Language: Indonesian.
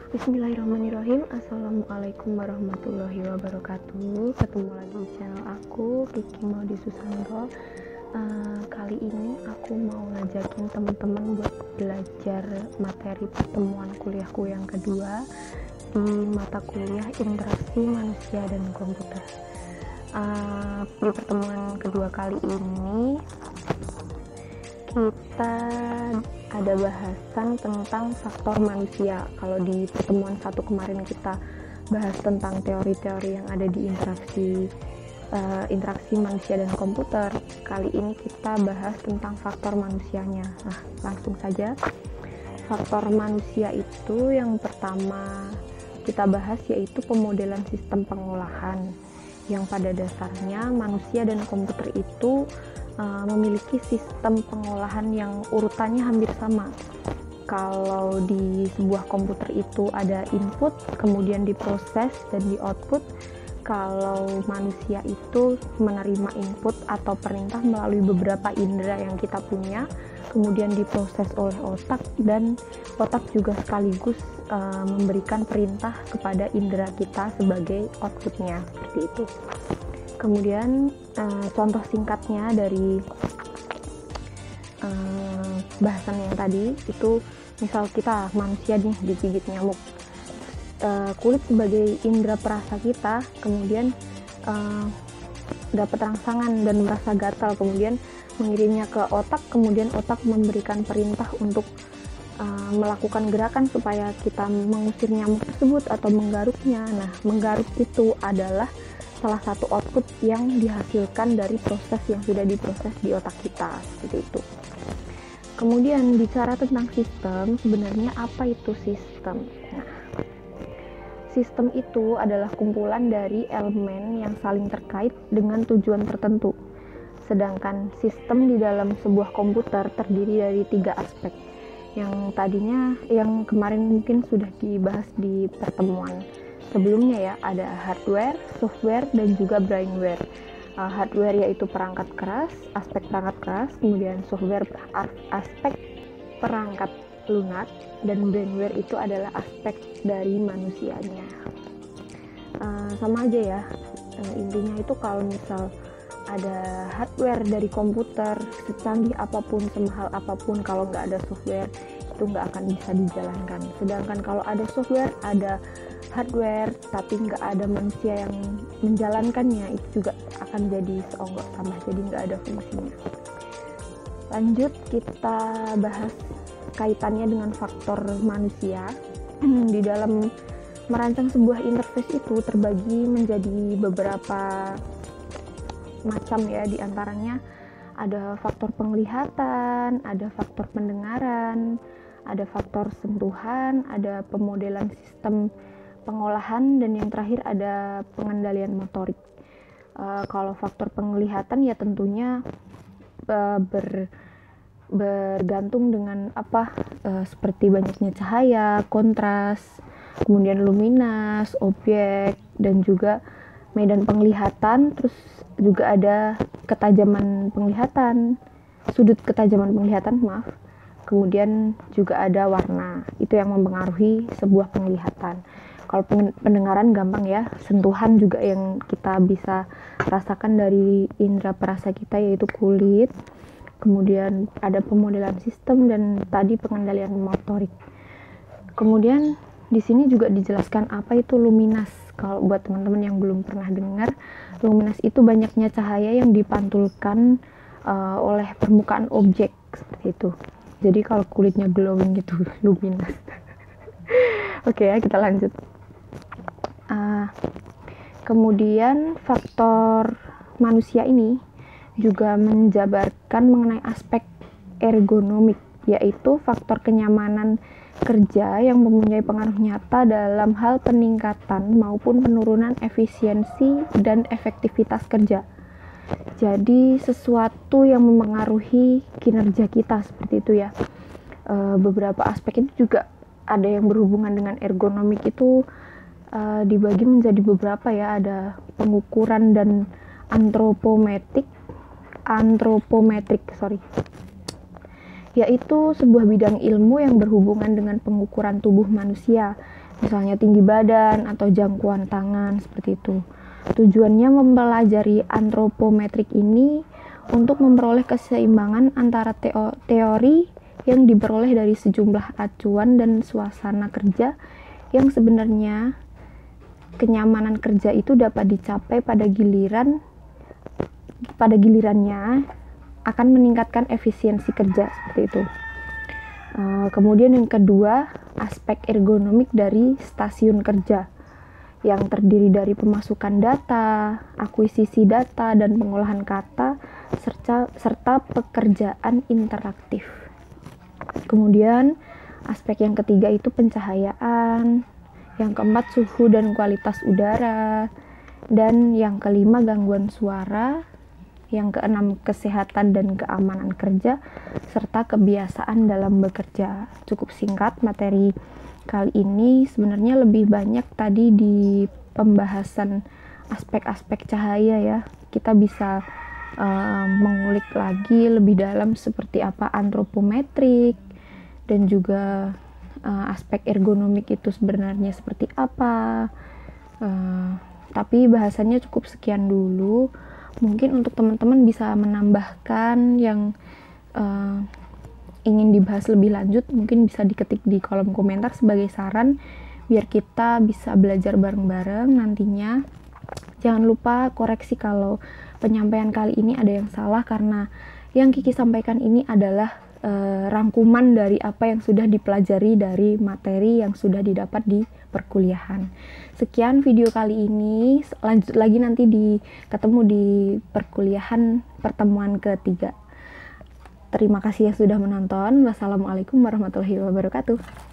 Bismillahirrahmanirrahim. Assalamualaikum warahmatullahi wabarakatuh. Ketemu lagi di channel aku, Kiki Maudi Susanto. Kali ini aku mau ngajakin teman-teman buat belajar materi pertemuan kuliahku yang kedua di mata kuliah Interaksi Manusia dan Komputer. Di pertemuan kedua kali ini kita ada bahasan tentang faktor manusia. Kalau di pertemuan satu kemarin kita bahas tentang teori-teori yang ada di interaksi manusia dan komputer, kali ini kita bahas tentang faktor manusianya. Nah, langsung saja. Faktor manusia itu yang pertama kita bahas yaitu pemodelan sistem pengolahan, yang pada dasarnya manusia dan komputer itu memiliki sistem pengolahan yang urutannya hampir sama. Kalau di sebuah komputer itu ada input, kemudian diproses dan di output. Kalau manusia itu menerima input atau perintah melalui beberapa indera yang kita punya, kemudian diproses oleh otak, dan otak juga sekaligus memberikan perintah kepada indera kita sebagai outputnya, seperti itu. Kemudian contoh singkatnya dari bahasan yang tadi itu, misal kita manusia nih digigit nyamuk, kulit sebagai indera perasa kita kemudian dapat rangsangan dan merasa gatal, kemudian mengirimnya ke otak, kemudian otak memberikan perintah untuk melakukan gerakan supaya kita mengusir nyamuk tersebut atau menggaruknya. Nah, menggaruk itu adalah salah satu output yang dihasilkan dari proses yang sudah diproses di otak kita, seperti itu. Kemudian bicara tentang sistem, sebenarnya apa itu sistem? Nah, sistem itu adalah kumpulan dari elemen yang saling terkait dengan tujuan tertentu. Sedangkan sistem di dalam sebuah komputer terdiri dari 3 aspek. Yang kemarin mungkin sudah dibahas di pertemuan sebelumnya ya, ada hardware, software, dan juga brainware. Hardware yaitu perangkat keras, aspek perangkat keras, kemudian software aspek perangkat lunak, dan brainware itu adalah aspek dari manusianya. Sama aja ya, intinya itu kalau misal ada hardware dari komputer secanggih apapun, semahal apapun, kalau nggak ada software itu nggak akan bisa dijalankan. Sedangkan kalau ada software, ada hardware tapi nggak ada manusia yang menjalankannya, itu juga akan jadi seonggok sama, jadi nggak ada fungsinya. Lanjut, kita bahas kaitannya dengan faktor manusia. Di dalam merancang sebuah interface itu terbagi menjadi beberapa macam ya, diantaranya ada faktor penglihatan, ada faktor pendengaran, ada faktor sentuhan, ada pemodelan sistem pengolahan, dan yang terakhir ada pengendalian motorik. Kalau faktor penglihatan ya tentunya bergantung dengan seperti banyaknya cahaya, kontras, kemudian luminas, objek, dan juga medan penglihatan. Terus juga ada ketajaman penglihatan, sudut ketajaman penglihatan, kemudian juga ada warna, itu yang mempengaruhi sebuah penglihatan. Kalau pendengaran gampang ya, sentuhan juga yang kita bisa rasakan dari indera perasa kita yaitu kulit. Kemudian ada pemodelan sistem dan tadi pengendalian motorik. Kemudian di sini juga dijelaskan apa itu luminas. Kalau buat teman-teman yang belum pernah dengar, luminas itu banyaknya cahaya yang dipantulkan oleh permukaan objek, seperti itu. Jadi kalau kulitnya glowing gitu, luminas. Oke ya, kita lanjut. Kemudian faktor manusia ini juga menjabarkan mengenai aspek ergonomik, yaitu faktor kenyamanan kerja yang mempunyai pengaruh nyata dalam hal peningkatan maupun penurunan efisiensi dan efektivitas kerja. Jadi sesuatu yang mempengaruhi kinerja kita, seperti itu ya. Beberapa aspek itu juga ada yang berhubungan dengan ergonomik, itu dibagi menjadi beberapa ya, ada pengukuran dan antropometrik, yaitu sebuah bidang ilmu yang berhubungan dengan pengukuran tubuh manusia misalnya tinggi badan atau jangkauan tangan seperti itu. Tujuannya mempelajari antropometrik ini untuk memperoleh keseimbangan antara teori yang diperoleh dari sejumlah acuan dan suasana kerja yang sebenarnya kenyamanan kerja itu dapat dicapai pada gilirannya akan meningkatkan efisiensi kerja seperti itu. Kemudian yang kedua, aspek ergonomik dari stasiun kerja yang terdiri dari pemasukan data, akuisisi data, dan pengolahan kata, serta pekerjaan interaktif. Kemudian, aspek yang ketiga itu pencahayaan, yang keempat suhu dan kualitas udara, dan yang kelima gangguan suara, yang keenam kesehatan dan keamanan kerja, serta kebiasaan dalam bekerja. Cukup singkat materi kali ini, sebenarnya lebih banyak tadi di pembahasan aspek-aspek cahaya ya. Kita bisa mengulik lagi lebih dalam seperti apa antropometrik dan juga aspek ergonomik itu sebenarnya seperti apa. Tapi bahasannya cukup sekian dulu. Mungkin untuk teman-teman bisa menambahkan yang ingin dibahas lebih lanjut, mungkin bisa diketik di kolom komentar sebagai saran biar kita bisa belajar bareng-bareng nantinya. Jangan lupa koreksi kalau penyampaian kali ini ada yang salah, karena yang Kiki sampaikan ini adalah rangkuman dari apa yang sudah dipelajari dari materi yang sudah didapat di perkuliahan. Sekian video kali ini, lanjut lagi nanti ketemu di perkuliahan pertemuan ketiga. Terima kasih yang sudah menonton. Wassalamualaikum warahmatullahi wabarakatuh.